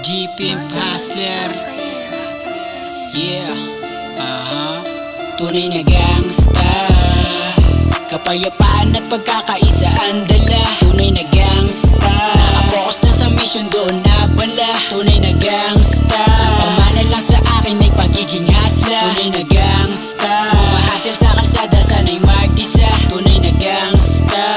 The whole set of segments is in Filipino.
G-Pimp Hustler. Yeah, tunay na gangsta. Kapayapaan at pagkakaisa ang dala. Tunay na gangsta. Nakapokus na sa mission, doon na bala. Tunay na gangsta. Ang pamana lang sa akin ay pagiging hustler. Tunay na gangsta. Humahasil sa kalsada, sana'y mag-isa. Tunay na gangsta.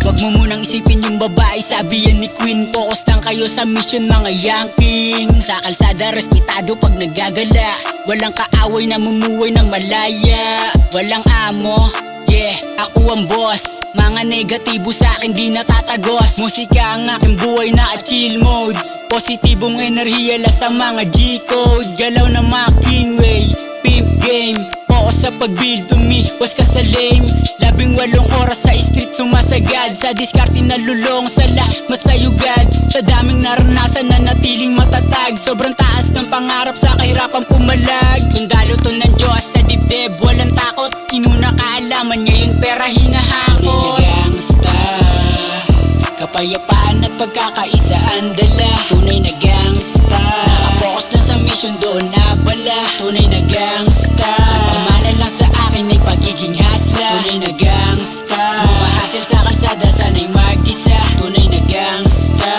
Wag mo munang isipin yung babae, sabi yan ni Queen. Focus lang kayo sa mission, mga yanking. Sa kalsada, respetado pag nagagala. Walang kaaway na mumuhay ng malaya. Walang amo, yeah, ako ang boss. Mga negatibo sa akin di natatagos. Musika ang aking buhay na chill mode. Positibong enerhiya la sa mga G-code. Galaw na mga Kingway, pimp game. Focus sa pag-build, umiwas ka sa lame. 18 oras sa street sumasagad. Sa diskarte na lulong, salamat sa yugad. Sa daming naranasan na natiling matatag. Sobrang taas ng pangarap sa kahirapan pumalag. Sundalo to ng Diyos sa dibdib, walang takot. Inuna kaalaman, ngayon pera hinahakot. Tunay na gangsta. Kapayapaan at pagkakaisa ang dala. Tunay na gangsta. Nakapokus na sa mission, doon na bala. Tunay na gangsta. Ang pamana lang sa akin ay pagiging hustler. Tunay na gangsta. Humahasil sa kalsada, sana'y mag-isa. Tunay na gangsta.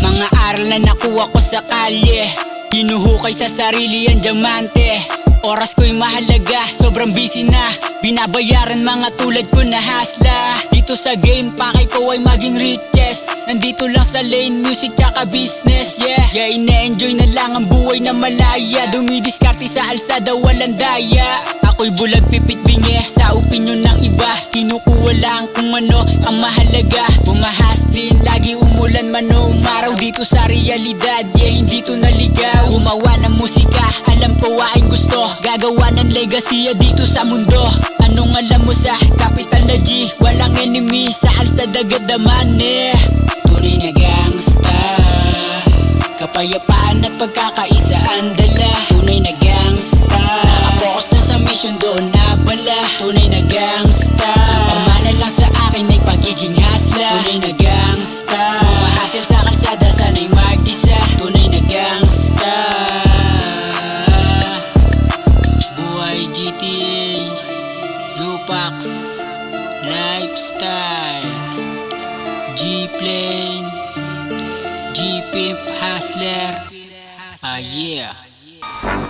Mga aral na nakuha ko sa kalye, hinuhukay sa sarili ang diamante. Oras ko'y mahalaga, sobrang busy na. Binabayaran mga tulad ko na hasla. Dito sa game, pakay ko ay maging richest. Nandito lang sa lane, music tsaka business. Yeah, ina-enjoy na lang ang buhay na malaya. Dumidiskarte sa alsada, walang daya. Ako'y bulag pipit bingi sa opinyon ng iba. Kinukuha lang kung ano ang mahalaga. Bumahastin, lagi umulan man o umaraw. Dito sa realidad, yeah, hindi to naligaw. Gumawa ng musika, alam ko aking gusto. Gagawa ng legacy dito sa mundo. Anong alam mo sa capital na G? Walang enemy sa alsada, gadaman eh. Tunay na gangsta. Kapayapaan at pagkakaisa ang dala. Tunay na gangsta. Nakapokus na sa mission, doon na bala. Tunay na gangsta. Ang pamana lang sa akin ay pagiging hustler. Tunay na gangsta. Humahasil sa kalsada, sana'y mag-isa. Tunay na gangsta. Buhay GTA, Lupax, Lifestyle, G-Plane, G-Pimp Hustler. Yeah.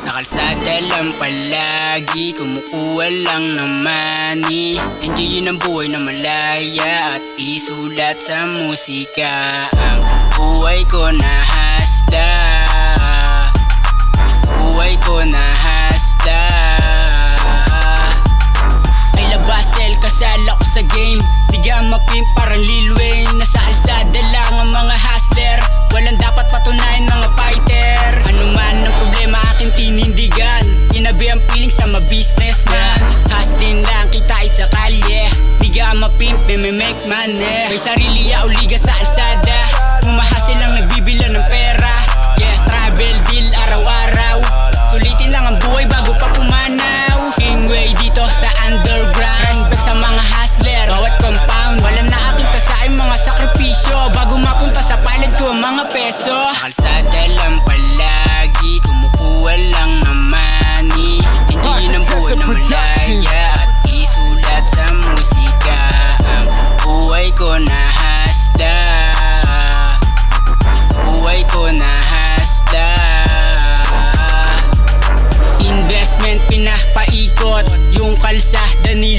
Nakalsada lang palagi, kumukuha lang ng money. Enjoyin ang buhay na malaya at isulat sa musika. Ang buhay ko na hasta. Buhay ko na hasta. Ay labasel, kasala ko sa game. Di ka mapimp, parang Lil Wayne. Nasa alsada lang ang mga hustler. Walang dapat patunayan, mga fighter. Ano man ang problema, aking tinindigan. Inabi ang feeling sa mga businessman. Hustling lang, kitain sa kalye. Di ka mapimp, may make money. May sarili o liga sa alsada. Humahasil lang, nagbibilan ng pera. Yeah, travel deal araw-araw. Sulitin lang ang buhay bago pa pumanaw. Kingway dito sa underground. Respect sa mga hustler, bawat compound. Walang nakakita sa aking mga sakripisyo. Bago mapunta sa palad ko ang mga peso. Nakalsada lang palagi, kumukuha lang ng money. Enjoyin ang buhay na malaya at isulat sa musika. Ang buhay ko na hasta. Buhay ko na hasta. Investment pinapaikot, yung kalsada nila